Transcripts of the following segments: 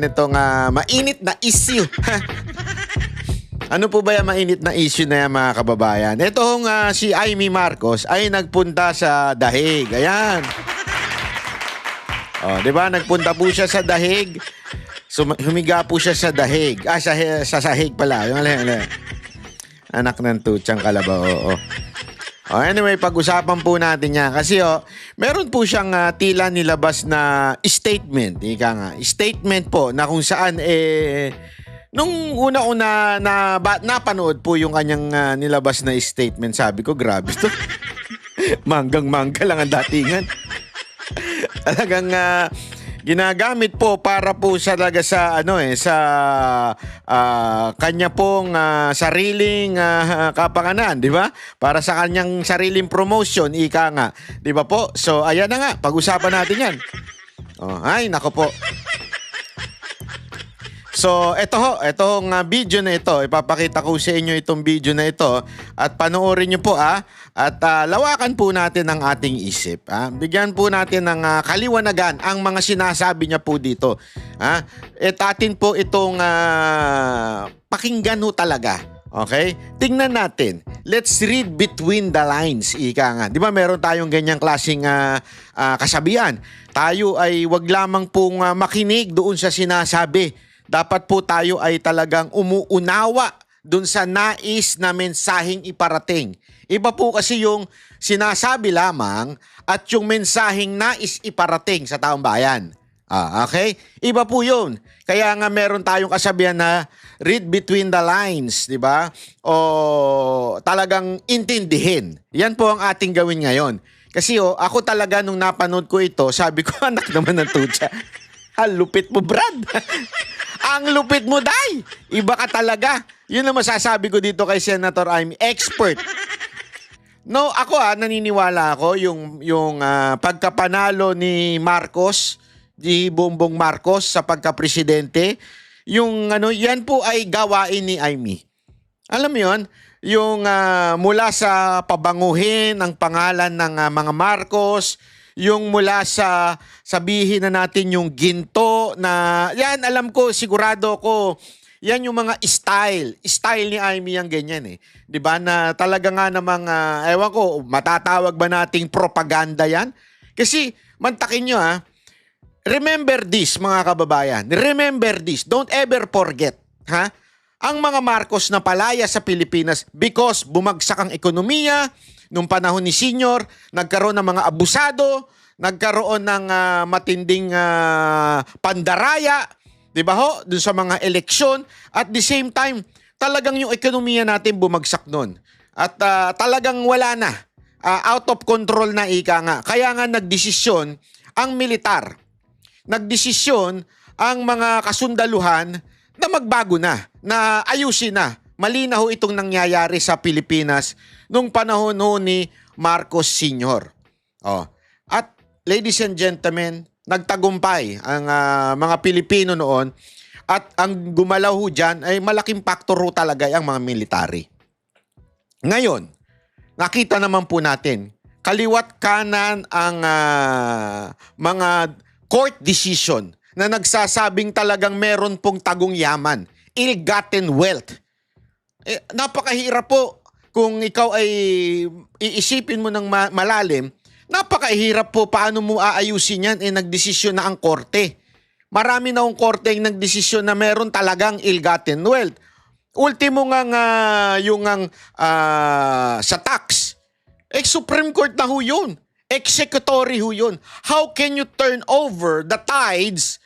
Nitong mainit na issue. Ano po ba yung mainit na issue na yan, mga kababayan? Itong si Amy Marcos ay nagpunta sa Dahig. Ayan. Oh, 'di ba? Nagpunta po siya sa Dahig. Humiga po siya sa Dahig. Sa sahig pala. Yung anak ng tutsang kalabaw. Oo. Oh, anyway, pag-usapan po natin yan. Kasi meron po siyang tila nilabas na statement. Ika nga. Statement po na kung saan nung una-una napanood po yung kanyang nilabas na statement, sabi ko, grabe to. Manggang-mangga lang ang datingan. Talagang ginagamit po para po talaga sa kanya pong sariling kapakanan, di ba? Para sa kanyang sariling promotion, ika nga, di ba po? So ayan na nga, pag-usapan natin 'yan. Oh, ay nako po. So, itong video na ito, ipapakita ko sa inyo itong video na ito at panoorin nyo po at lawakan po natin ang ating isip. Bigyan po natin ng kaliwanagan ang mga sinasabi niya po dito. At atin po itong pakinggan ho talaga. Okay? Tingnan natin. Let's read between the lines. Ika nga. Di ba meron tayong ganyang klaseng kasabihan? Tayo ay wag lamang pong makinig doon sa sinasabi. Dapat po tayo ay talagang umuunawa dun sa nais na mensaheng iparating. Iba po kasi yung sinasabi lamang at yung mensaheng nais iparating sa taong bayan. Okay? Iba po yun. Kaya nga meron tayong kasabihan na read between the lines, di ba? O talagang intindihin. Yan po ang ating gawin ngayon. Kasi ako talaga nung napanood ko ito, sabi ko, anak naman ng tutsa. Lupit mo, Brad. Ang lupit mo, Day. Iba ka talaga. Yun ang masasabi ko dito kay Senator Amy. Expert. No, ako naniniwala ako yung pagkapanalo ni Marcos, ni Bongbong Marcos sa pagka-presidente, yan po ay gawain ni Amy. Alam mo yun? Yung mula sa pabanguhin ang pangalan ng mga Marcos, yung mula sa sabihin na natin yung ginto na yan, alam ko, sigurado ko, yan yung mga style ni Amy yung ganyan 'di ba, na talaga nga namang ewan ko, matatawag ba nating propaganda yan? Kasi mantakin nyo remember this, mga kababayan, remember this, don't ever forget ang mga Marcos na palaya sa Pilipinas because bumagsak ang ekonomiya. Nung panahon ni Senior, nagkaroon ng mga abusado, nagkaroon ng matinding pandaraya, di ba ho? Doon sa mga eleksyon. At the same time, talagang yung ekonomiya natin bumagsak nun. At talagang wala na. Out of control na, ika nga. Kaya nga nagdesisyon ang militar. Nagdesisyon ang mga kasundaluhan na magbago na ayusin na. Malinaw itong nangyayari sa Pilipinas nung panahon ni Marcos Sr. At ladies and gentlemen, nagtagumpay ang mga Pilipino noon at ang gumalaw dyan ay malaking faktor talaga ang mga military. Ngayon, nakita naman po natin, kaliwat kanan ang mga court decision na nagsasabing talagang meron pong tagong yaman, ill-gotten wealth. Napakahirap po kung ikaw ay iisipin mo ng malalim, napakahirap po paano mo aayusin yan. Nagdesisyon na ang korte. Marami na ang korte yung nagdesisyon na meron talagang ill-gotten wealth. Ultimo nga sa tax, Supreme Court na ho yun. Executory ho yun. How can you turn over the tides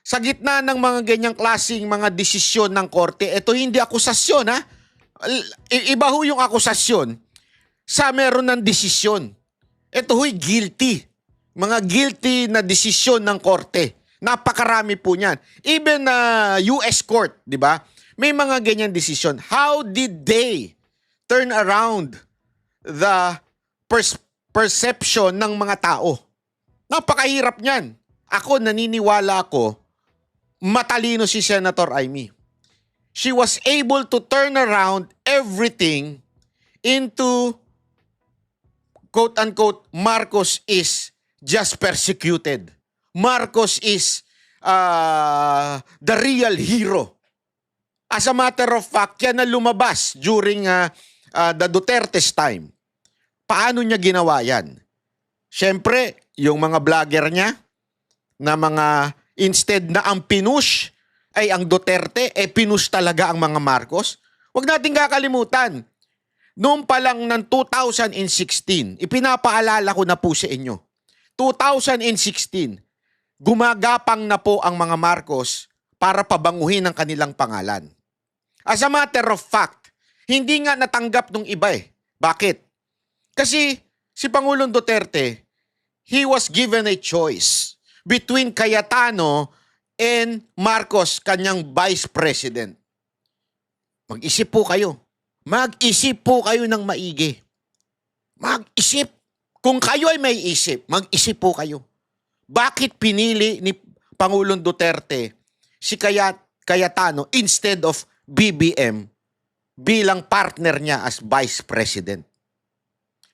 sa gitna ng mga ganyang klaseng mga desisyon ng korte? Ito hindi akusasyon Iba ho yung akusasyon sa meron ng desisyon. Ito ho'y guilty. Mga guilty na desisyon ng korte. Napakarami po niyan. Even US court, di ba? May mga ganyang desisyon. How did they turn around the perception ng mga tao? Napakahirap niyan. Ako, naniniwala ako, matalino si Senator Amy. She was able to turn around everything into quote-unquote, Marcos is just persecuted. Marcos is the real hero. As a matter of fact, yan na lumabas during the Duterte's time. Paano niya ginawa yan? Siyempre, yung mga vlogger niya na mga instead na ang pinush ay ang Duterte, pinush talaga ang mga Marcos. Huwag natin kakalimutan. Noong pa lang ng 2016, ipinapaalala ko na po sa inyo. 2016, gumagapang na po ang mga Marcos para pabanguhin ang kanilang pangalan. As a matter of fact, hindi nga natanggap nung iba eh. Bakit? Kasi si Pangulong Duterte, he was given a choice between Cayetano and Marcos, kanyang vice president. Mag-isip po kayo. Mag-isip po kayo ng maigi. Mag-isip. Kung kayo ay may isip, mag-isip po kayo. Bakit pinili ni Pangulong Duterte si Cayetano instead of BBM bilang partner niya as vice president?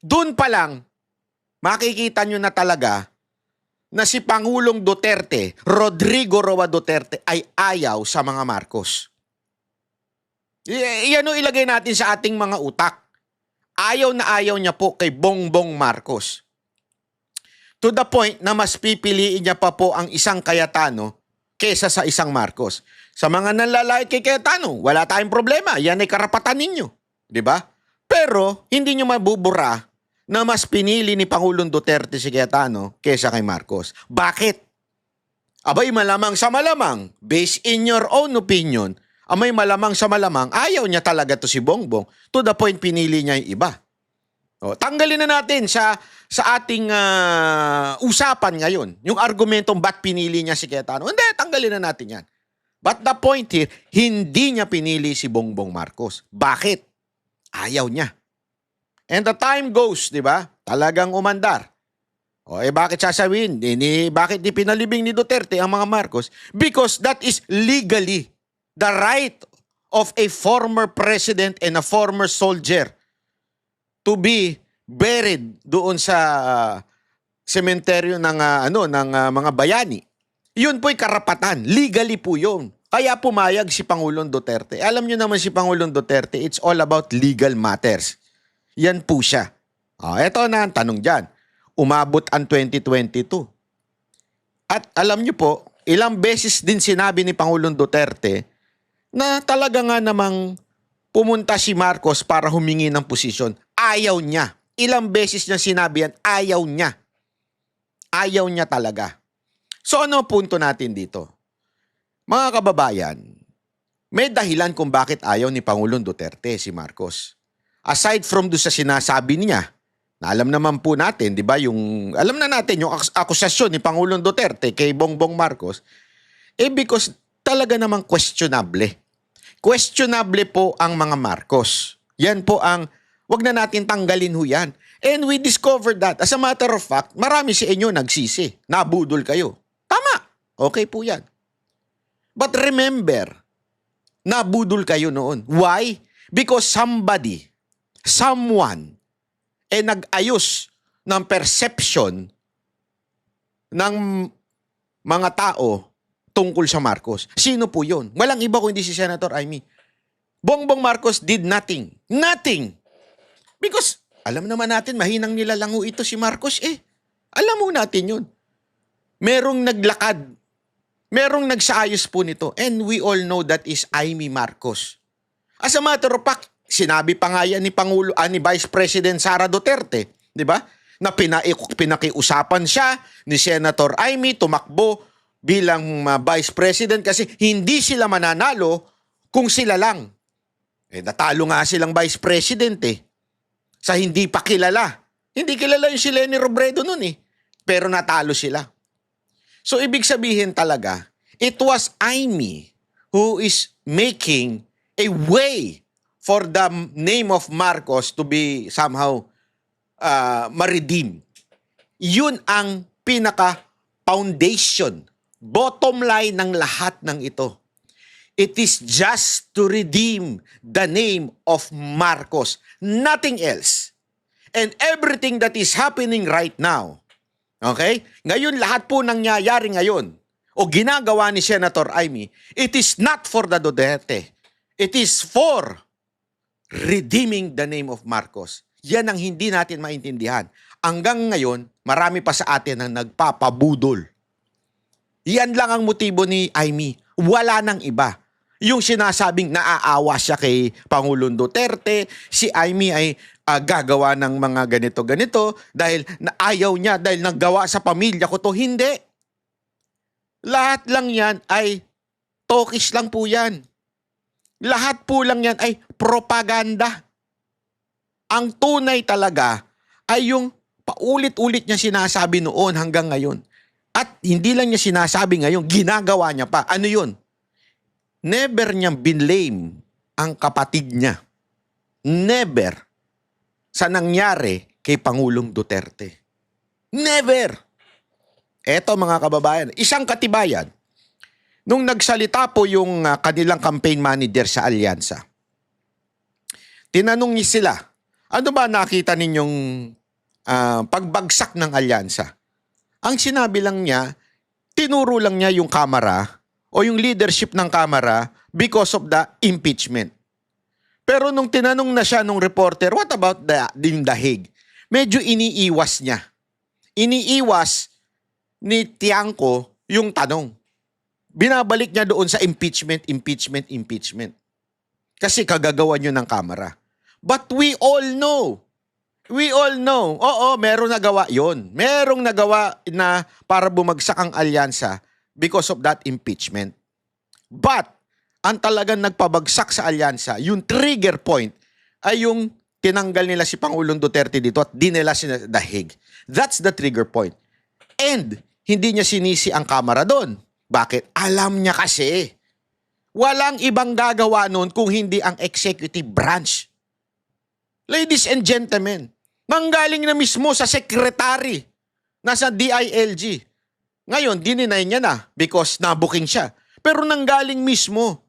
Doon pa lang, makikita nyo na talaga na si Pangulong Duterte, Rodrigo Roa Duterte, ay ayaw sa mga Marcos. Iyan o ilagay natin sa ating mga utak. Ayaw na ayaw niya po kay Bongbong Marcos. To the point na mas pipiliin niya pa po ang isang Cayetano kesa sa isang Marcos. Sa mga nanlalait kay Cayetano, wala tayong problema. Yan ay karapatan ninyo. Diba? Pero hindi niyo mabubura na mas pinili ni Pangulong Duterte si Cayetano kesa kay Marcos. Bakit? Abay, malamang sa malamang, based in your own opinion, amay malamang sa malamang, ayaw niya talaga to si Bongbong. To the point, pinili niya yung iba. O, tanggalin na natin sa ating usapan ngayon, yung argumentong ba't pinili niya si Cayetano. Hindi, tanggalin na natin yan. But the point here, hindi niya pinili si Bongbong Marcos. Bakit? Ayaw niya. And the time goes, di ba? Talagang umandar. O bakit sasabihin? Bakit di pinalibing ni Duterte ang mga Marcos? Because that is legally the right of a former president and a former soldier to be buried doon sa sementeryo ng mga bayani. Yun po'y karapatan. Legally po yun. Kaya pumayag si Pangulong Duterte. Alam nyo naman si Pangulong Duterte, it's all about legal matters. Yan po siya. Eto na ang tanong dyan. Umabot ang 2022. At alam nyo po, ilang beses din sinabi ni Pangulong Duterte na talaga nga namang pumunta si Marcos para humingi ng posisyon. Ayaw niya. Ilang beses niya sinabi yan, ayaw niya. Ayaw niya talaga. So ano punto natin dito? Mga kababayan, may dahilan kung bakit ayaw ni Pangulong Duterte si Marcos. Aside from do sa sinasabi niya, na alam naman po natin, di ba, alam na natin yung akusasyon ni Pangulong Duterte kay Bongbong Marcos, because talaga namang questionable. Questionable po ang mga Marcos. Yan po ang, wag na natin tanggalin ho yan. And we discovered that. As a matter of fact, marami sa inyo nagsisi. Nabudol kayo. Tama. Okay po yan. But remember, nabudol kayo noon. Why? Because someone, nag-ayos ng perception ng mga tao tungkol sa Marcos. Sino po yun? Walang iba kundi si Senator Amy. Bongbong Marcos did nothing. Nothing. Because, alam naman natin, mahinang nilalango ito si Marcos Alam mo natin yun. Merong naglakad. Merong nagsaayos po nito. And we all know that is Amy Marcos. As a matter of fact, sinabi pa nga yan ni Vice President Sara Duterte, di ba? Na pinakiusapan siya ni Senator Amy tumakbo bilang Vice President kasi hindi sila mananalo kung sila lang. Natalo nga silang Vice President sa hindi pa kilala. Hindi kilala yung si Leni Robredo nun pero natalo sila. So ibig sabihin talaga, it was Amy who is making a way for the name of Marcos to be somehow ma-redeem. Yun ang pinaka-foundation, bottom line ng lahat ng ito. It is just to redeem the name of Marcos. Nothing else. And everything that is happening right now, okay? Ngayon, lahat po nangyayari ngayon. o ginagawa ni Senator Amy, it is not for the Duterte. It is for redeeming the name of Marcos. Yan ang hindi natin maintindihan. Hanggang ngayon, marami pa sa atin ang nagpapabudol. Yan lang ang motibo ni Amy. Wala nang iba. Yung sinasabing naaawa siya kay Pangulong Duterte, si Amy ay gagawa ng mga ganito-ganito dahil ayaw niya, dahil naggawa sa pamilya ko to. Hindi. Lahat lang yan ay talkish lang po yan. Lahat po lang yan ay propaganda. Ang tunay talaga ay yung paulit-ulit niya sinasabi noon hanggang ngayon. At hindi lang niya sinasabi ngayon, ginagawa niya pa. Ano yun? Never niyang binlame ang kapatid niya. Never sa nangyari kay Pangulong Duterte. Never! Eto mga kababayan, isang katibayan. Nung nagsalita po yung kanilang campaign manager sa Alyansa, tinanong niya sila, ano ba nakita ninyong pagbagsak ng Alyansa? Ang sinabi lang niya, tinuro lang niya yung kamera o yung leadership ng kamera because of the impeachment. Pero nung tinanong na siya nung reporter, what about the Hague? Medyo iniiwas niya. Iniiwas ni Tiangco yung tanong. Binabalik niya doon sa impeachment. Kasi kagagawa niyo ng kamera. But we all know. Oo, meron nagawa yon. Merong nagawa na para bumagsak ang alyansa because of that impeachment. But, ang talagang nagpabagsak sa alyansa, yung trigger point, ay yung tinanggal nila si Pangulong Duterte dito at dinala si The Hague. That's the trigger point. And, hindi niya sinisi ang kamera doon. Bakit? Alam niya kasi. Walang ibang gagawa noon kung hindi ang executive branch. Ladies and gentlemen, nanggaling na mismo sa secretary, nasa DILG. Ngayon, dininay niya na because nabuking siya. Pero nanggaling mismo.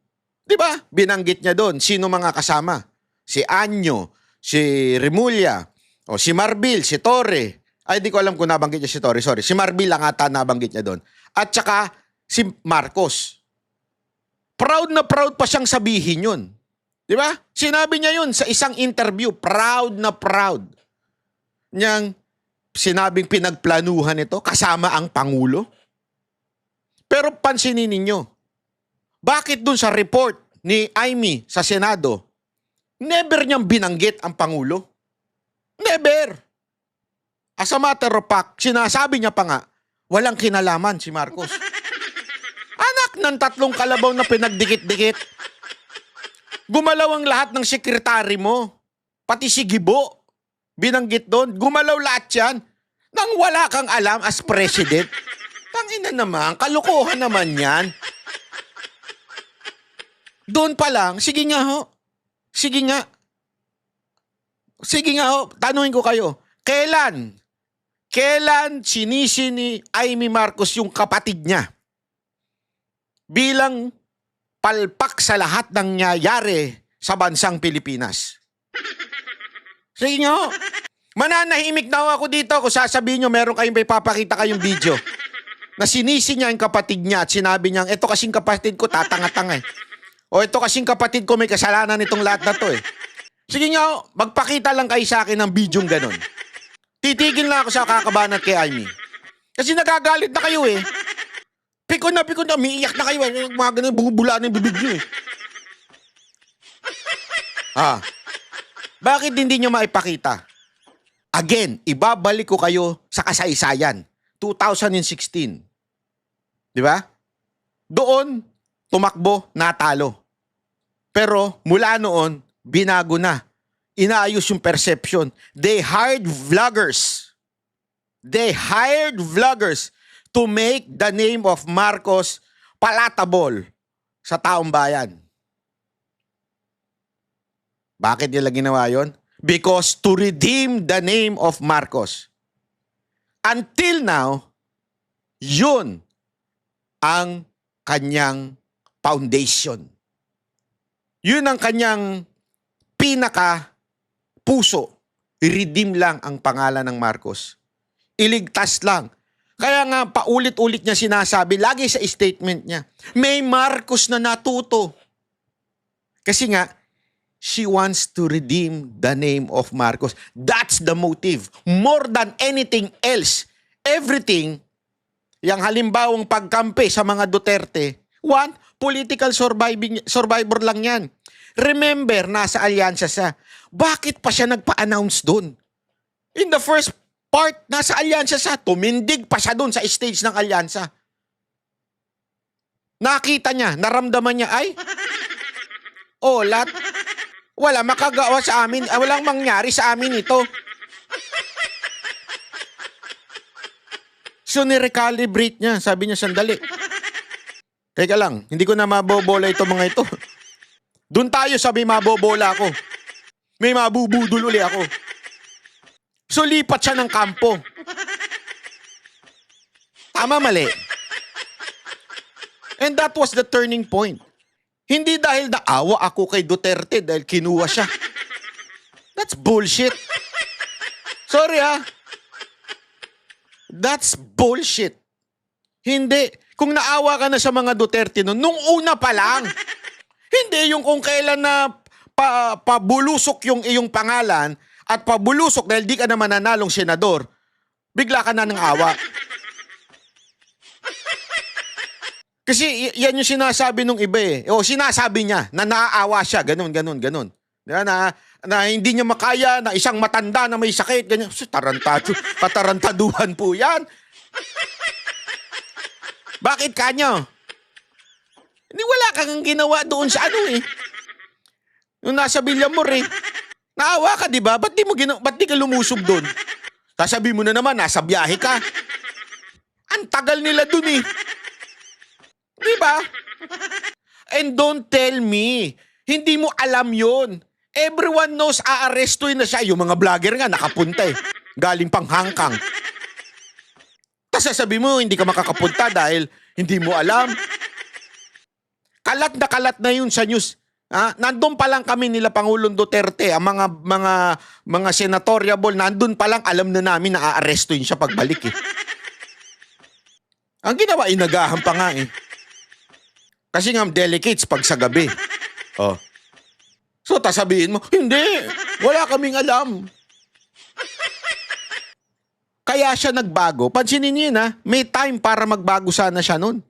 Di ba? Binanggit niya doon. Sino mga kasama? Si Anyo, si Remulla, o si Marbil, si Torre. Ay, di ko alam kung nabanggit niya si Torre. Sorry. Si Marbil lang ata nabanggit niya doon. At saka si Marcos. Proud na proud pa siyang sabihin yun. Di ba? Sinabi niya yun sa isang interview. Proud na proud. Niyang sinabing pinagplanuhan ito kasama ang Pangulo. Pero pansinin ninyo, bakit dun sa report ni Amy sa Senado, never niyang binanggit ang Pangulo? Never. As a matter of fact, sinasabi niya pa nga, walang kinalaman si Marcos. Anak ng 3 kalabaw na pinagdikit-dikit. Gumalaw ang lahat ng sekretary mo. Pati si Gibo. Binanggit doon. Gumalaw lahat yan. Nang wala kang alam as president. Tangina naman. Kalukuhan naman yan. Doon pa lang. Sige nga ho. Sige nga. Sige nga ho. Tanungin ko kayo. Kailan sinisi ni Amy Marcos yung kapatid niya bilang palpak sa lahat ng nangyayari sa bansang Pilipinas? Sige nga ho. Mananahimik na ako dito kung sasabihin nyo meron kayong may papakita kayong video na sinisi niya yung kapatid niya at sinabi niya, ito kasing kapatid ko, tatanga-tanga eh. O ito kasing kapatid ko, may kasalanan itong lahat na to eh. Sige nga ho, magpakita lang kayo sa akin ng bidyong ganon. Titigil na ako sa kakabanat kay Amy. Kasi nagagalit na kayo eh. Pikon na, umiiyak na kayo eh. Mga ganun, bubula na yung bibig nyo eh. Bakit hindi nyo maipakita? Again, ibabalik ko kayo sa kasaysayan. 2016. Di ba? Doon, tumakbo, natalo. Pero mula noon, binago na. Inaayos yung perception. They hired vloggers. To make the name of Marcos palatable sa taong bayan. Bakit nila ginawa yun? Because to redeem the name of Marcos. Until now, yun ang kanyang foundation. Yun ang kanyang pinaka-puso. I-redeem lang ang pangalan ng Marcos. Iligtas lang. Kaya nga, paulit-ulit niya sinasabi, lagi sa statement niya, may Marcos na natuto. Kasi nga, she wants to redeem the name of Marcos. That's the motive. More than anything else. Everything, yung halimbawang pagkampi sa mga Duterte, one, political survivor lang yan. Remember, nasa alyansa siya. Bakit pa siya nagpa-announce dun? In the first part, nasa alyansa siya. Tumindig pa siya dun sa stage ng alyansa. Nakita niya, naramdaman niya, ay, wala makagawa sa amin, walang mangyari sa amin ito. So, nirecalibrate niya. Sabi niya, sandali. Teka lang, hindi ko na mabobola ito mga ito. Doon tayo sabi mabobola ako. May mabubudol uli ako. So, lipat siya ng kampo. Tama, mali. And that was the turning point. Hindi dahil naawa ako kay Duterte dahil kinuha siya. That's bullshit. Sorry That's bullshit. Hindi. Kung naawa ka na sa mga Duterte nung una pa lang. Hindi yung kung kailan na pabulusok yung iyong pangalan at pabulusok dahil di ka naman nanalong senador, bigla ka na ng awa. Kasi yan yung sinasabi nung iba eh. O sinasabi niya na naaawa siya, ganun. Na hindi niya makaya, na isang matanda na may sakit, ganyan. Katarantaduhan po yan. Bakit kanyo? Hindi, wala kang ginawa doon sa Yung nasa Villamor Naawa ka, di ba? Ba't di ka lumusog doon? Sasabi mo na naman, nasa biyahe ka. Ang tagal nila doon Di ba? And don't tell me, hindi mo alam yon. Everyone knows aarestuin na siya. Yung mga vlogger nga, nakapunta Galing pang Hong Kong. Tapos sasabi mo, hindi ka makakapunta dahil hindi mo alam. Kalat na yun sa news. Nandun pa lang kami nila Pangulong Duterte, ang mga senatoriable, nandun pa lang alam na namin na aarestuin siya pagbalik Ang ginawa, inagahan pa nga Kasi nga delicates pag sa gabi. So, sabihin mo, hindi, wala kaming alam. Kaya siya nagbago. Pansinin niyo may time para magbago sana siya nun.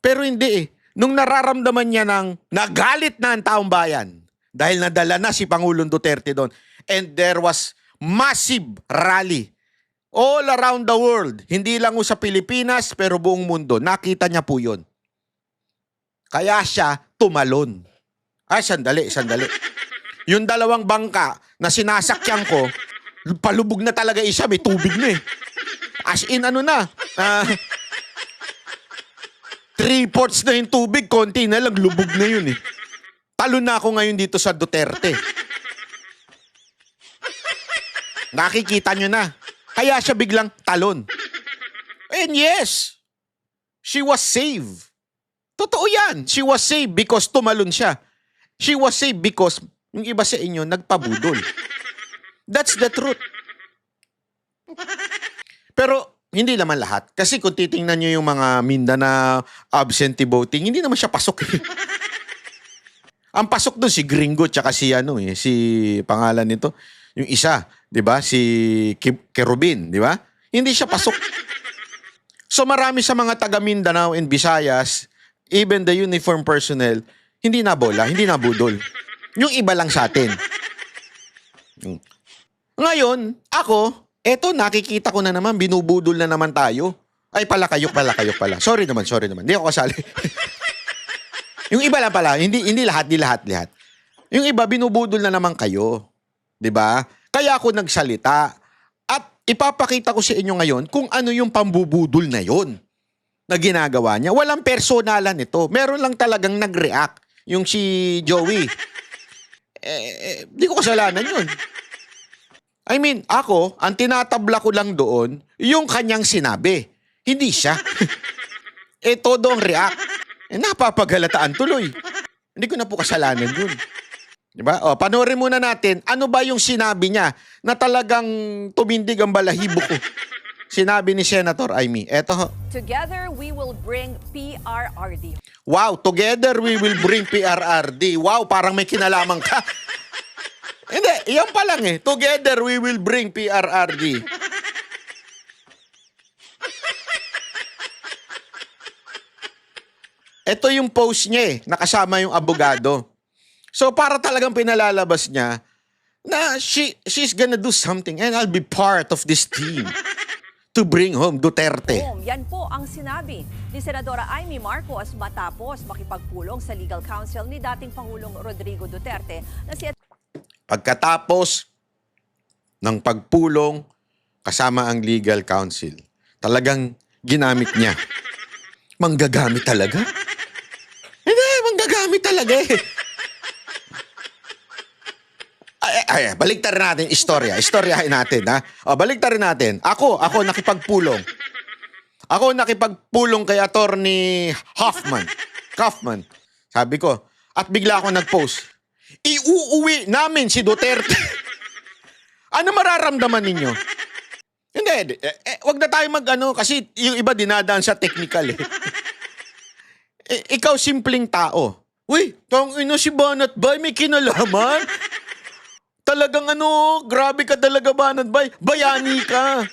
Pero hindi Nung nararamdaman niya nagalit na ang taong bayan dahil nadala na si Pangulong Duterte doon. And there was massive rally all around the world. Hindi lang sa Pilipinas pero buong mundo. Nakita niya po yun. Kaya siya tumalon. Sandali. Yung dalawang bangka na sinasakyan ko, palubog na talaga isa, may tubig na As in 3/4 na yung tubig, konti na lang, lubog na yun Talon na ako ngayon dito sa Duterte. Nakikita nyo na. Kaya siya biglang talon. And yes, she was saved. Totoo yan. She was saved because tumalon siya. She was saved because yung iba sa inyo nagpabudol. That's the truth. Pero hindi naman lahat. Kasi kung titingnan nyo yung mga Mindanao absentee voting, hindi naman siya pasok Ang pasok doon si Gringo tsaka si si pangalan nito, yung isa, 'di ba? Si Kerubin, 'di ba? Hindi siya pasok. So marami sa mga taga Mindanao and Visayas, even the uniform personnel, hindi nabola, hindi nabudol. Yung iba lang sa atin. Ngayon, ako, eto nakikita ko na naman, binubudol na naman tayo. Ay pala kayo pala. Sorry naman. Hindi ako kasali. Yung iba lang pala, hindi lahat. Yung iba binubudol na naman kayo. 'Di ba? Kaya ako nagsalita at ipapakita ko sa inyo ngayon kung ano yung pambubudol na yon na ginagawa niya. Walang personalan ito. Meron lang talagang nag-react. Yung si Joey. Di ko kasalanan yun. I mean, ako, ang tinatabla ko lang doon, yung kanyang sinabi. Hindi siya. Todo ang react. Napapagalataan tuloy. Hindi ko na po kasalanan yun. Diba? Panoorin muna natin, ano ba yung sinabi niya na talagang tumindig ang balahibo ko. sinabi ni Senator Amy. Eto ho. Together, we will bring PRRD. Wow, together we will bring PRRD. Wow, parang may kinalaman ka. Hindi, yan pa lang eh. Together we will bring PRRD. Ito yung post niya eh, nakasama yung abogado. So para talagang pinalalabas niya na she's gonna do something and I'll be part of this team to bring home Duterte. Yan po ang sinabi ni Senadora Amy Marcos matapos makipagpulong sa legal counsel ni dating Pangulong Rodrigo Duterte na si Pagkatapos ng pagpulong kasama ang legal counsel, talagang ginamit niya. Manggagamit talaga? Hindi, manggagamit talaga eh. Baliktarin natin istorya. Istoryahin natin, ha? O, baliktarin natin. Ako nakipagpulong. Ako nakipagpulong kay Attorney Kaufman. Sabi ko, at bigla ako nag-post, iuuwi namin si Duterte. Ano mararamdaman ninyo? Hindi, wag na tayo mag-ano, kasi yung iba dinadaan sa technical eh. Ikaw simpleng tao. Uy, tangina si Banat Bay, may kinalaman. Talagang grabe ka talaga Banat Bay. Bayani ka.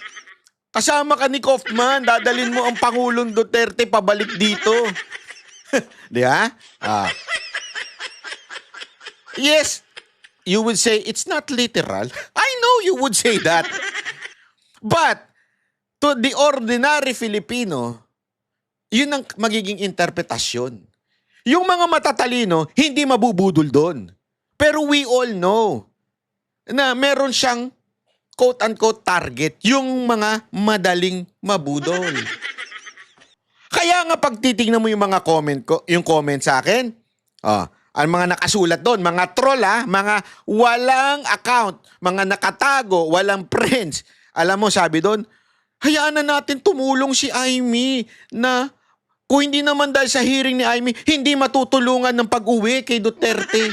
Kasama ka ni Kaufman, dadalin mo ang Pangulong Duterte pabalik dito. Di ba? Yes, you would say it's not literal. I know you would say that. But to the ordinary Filipino, yun ang magiging interpretasyon. Yung mga matatalino, hindi mabubudol doon. Pero we all know na meron siyang quote-unquote target, yung mga madaling mabudol. Kaya nga pag titignan mo yung mga comment sa akin, ang mga nakasulat doon, mga troll mga walang account, mga nakatago, walang friends. Alam mo, sabi doon, hayaan na natin tumulong si Amy na kung hindi naman dahil sa hearing ni Amy, hindi matutulungan ng pag-uwi kay Duterte.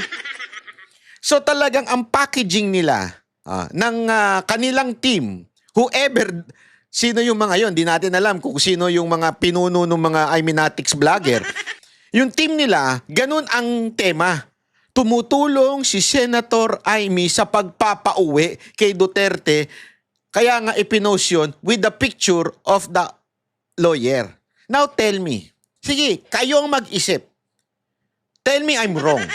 So talagang ang packaging nila ng kanilang team, whoever, sino yung mga yon, di natin alam kung sino yung mga pinuno ng mga Iminatics vlogger. Yung team nila, ganun ang tema. Tumutulong si Senator Amy sa pagpapauwi kay Duterte. Kaya nga ipinost yun with the picture of the lawyer. Now tell me, sige, kayo ang mag-isip. Tell me I'm wrong.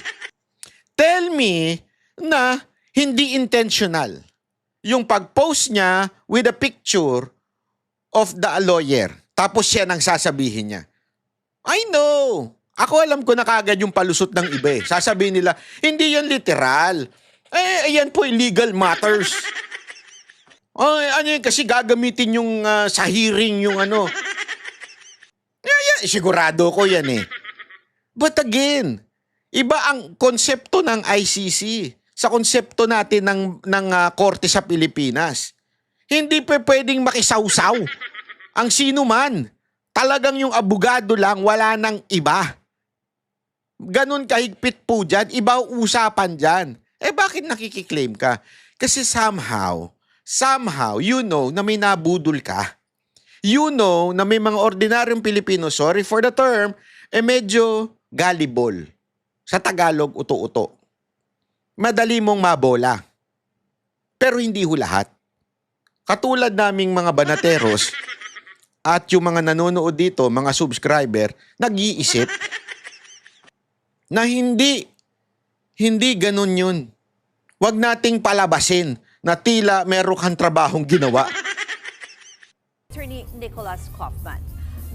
Tell me na hindi intentional yung pag-post niya with a picture of the lawyer. Tapos siya nang sasabihin niya. I know. Ako alam ko na kagad yung palusot ng iba eh. Sasabihin nila, hindi yan literal. Ayan po illegal matters. Ano yun, kasi gagamitin yung sa hearing yung sigurado ko yan eh. But again, iba ang konsepto ng ICC sa konsepto natin ng korte sa Pilipinas. Hindi pwedeng makisawsaw ang sino man. Talagang yung abogado lang, wala nang iba. Ganon kahigpit po dyan, iba usapan dyan. Bakit nakikiklaim ka? Kasi somehow, you know na may nabudol ka. You know na may mga ordinaryong Pilipino, sorry for the term, medyo gullible. Sa Tagalog, uto-uto. Madali mong mabola. Pero hindi ho lahat. Katulad naming mga banateros at yung mga nanonood dito, mga subscriber, nag-iisip na hindi ganun yun. Huwag nating palabasin na tila meron kang trabahong ginawa. Attorney Nicholas Kaufman.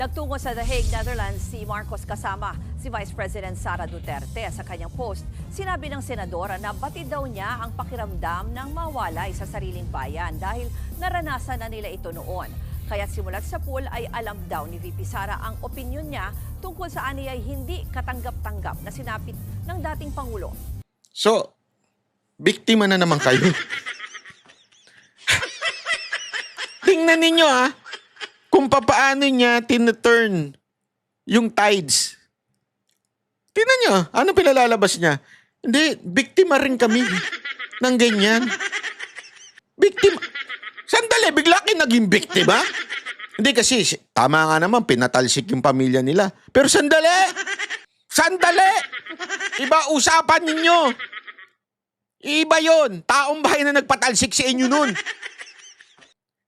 Nagtungo sa The Hague, Netherlands si Marcos kasama si Vice President Sara Duterte. Sa kanyang post, sinabi ng senadora na batid daw niya ang pakiramdam ng mawalay sa sariling bayan dahil naranasan na nila ito noon. Kaya simulat sa pool ay alam daw ni VP Sara ang opinyon niya tungkol sa aniyay hindi katanggap-tanggap na sinapit ng dating Pangulo. So, biktima na naman kayo. Tingnan ninyo kung papaano niya tineturn yung tides. Tingnan nyo, ano pinalalabas niya? Hindi, biktima rin kami ng ganyan. Biktima. Sandali, bigla kayo naging biktima? Hindi kasi, tama nga naman, pinatalsik yung pamilya nila. Pero sandali! Sandali! Iba usapan ninyo. Iba yon. Taong bayan na nagpatalsik sa inyo nun.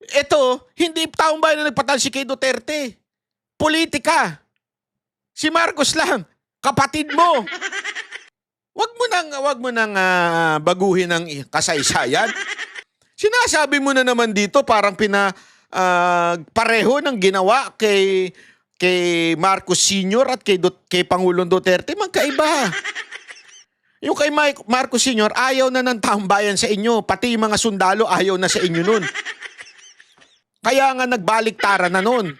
Ito, hindi taong bayan na nagpatalsik kay Duterte. Politika. Si Marcos lang. Kapatid mo. Wag mo nang baguhin ang kasaysayan. Sinasabi mo na naman dito parang pareho ng ginawa kay Marcos Sr. at kay Pangulong Duterte, magkaiba. Yung kay Marcos Sr., ayaw na ng taong bayan sa inyo. Pati yung mga sundalo ayaw na sa inyo nun. Kaya nga nagbaliktaran na nun.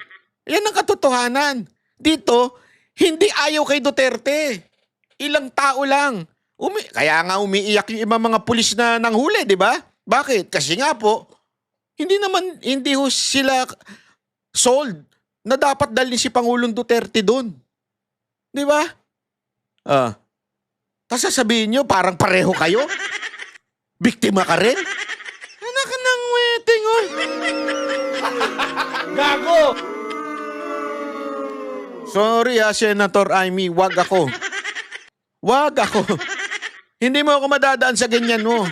Yan ang katotohanan. Dito, hindi ayaw kay Duterte. Ilang tao lang. Kaya nga umiiyak yung ibang mga pulis na nanghuli, di ba? Bakit? Kasi nga po, hindi ho sila sold na dapat dalhin si Pangulong Duterte doon. Di ba? Tapos sasabihin nyo, parang pareho kayo? Biktima ka rin? Anak ng wedding, oh. Gago! Sorry Senator Amy, wag ako. Wag ako. Hindi mo ako madadaan sa ganyan mo.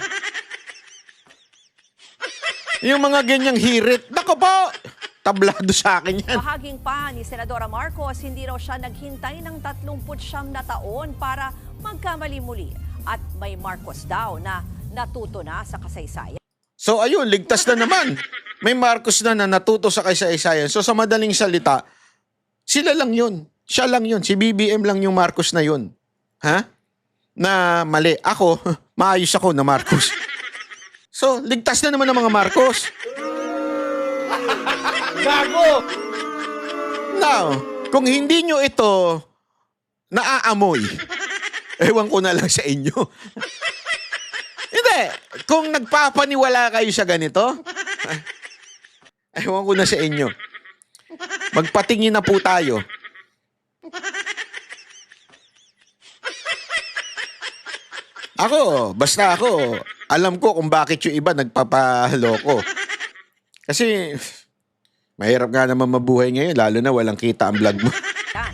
Yung mga ganyang hirit, nako po, tablado sa akin yan. Bahaging pa ni Senadora Marcos, hindi raw siya naghintay ng 39 na taon para magkamali muli. At may Marcos daw na natuto na sa kasaysayan. So ayun, ligtas na naman. May Marcos na natuto sa kasaysayan. So sa madaling salita, sila lang yun. Siya lang yun. Si BBM lang yung Marcos na yun. Ha? Na mali. Ako, maayos ako na Marcos. So, ligtas na naman ng mga Marcos. Gago! Now, kung hindi nyo ito naaamoy, ewan ko na lang sa inyo. Hindi. Kung nagpapaniwala kayo sa ganito, ewan ko na sa inyo. Magpatingin na po tayo. Basta ako, alam ko kung bakit yung iba nagpapaloko. Kasi, mahirap nga naman mabuhay ngayon, lalo na walang kita ang vlog mo. Yan.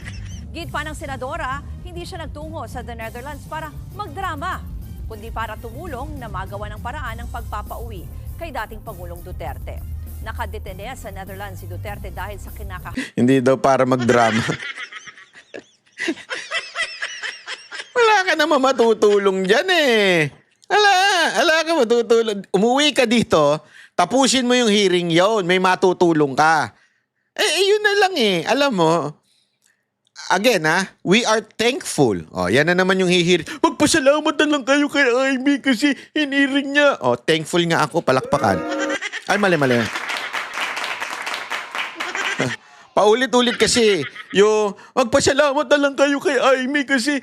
Gid pa ng Senadora, hindi siya nagtungo sa The Netherlands para magdrama, kundi para tumulong na magawa ng paraan ng pagpapauwi kay dating Pangulong Duterte. Nakadetene sa Netherlands si Duterte dahil sa Hindi daw para magdrama. Wala ka naman matutulong dyan eh. Wala ka matutulong. Umuwi ka dito, tapusin mo yung hearing yon, may matutulong ka. Yun na lang eh. Alam mo, again we are thankful. Yan na naman yung hihiring. Magpasalamat na lang kayo kay Amy kasi hiniring niya. Thankful nga ako, palakpakan. Ay, mali. Paulit-ulit kasi yung magpasalamat na lang kayo kay Amy kasi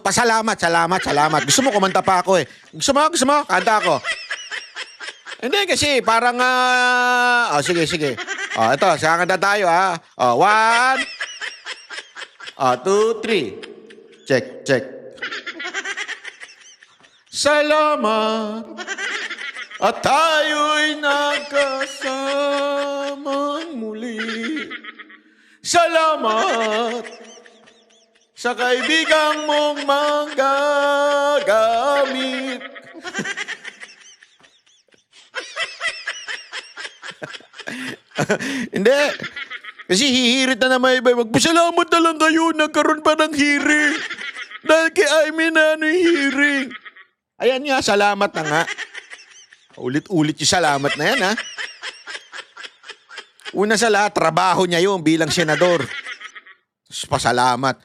pasalamat. Gusto mo kumanta pa ako eh. Gusto mo? Kanta ako. Hindi kasi parang sige. Ito, sakanta tayo ha. 1 2 3. Check. Salamat at tayo'y nagkasamang muli. Salamat sa kaibigang mong manggagamit. Hindi. Kasi hihirit na naman iba. Magpasalamat na lang kayo. Nagkaroon pa ng hearing. Dahil kay Amy na yung hearing. Ayan nga, salamat na nga. Ulit-ulit yung salamat na yan, ha? Una sa lahat, trabaho niya yun bilang senador. Pasalamat.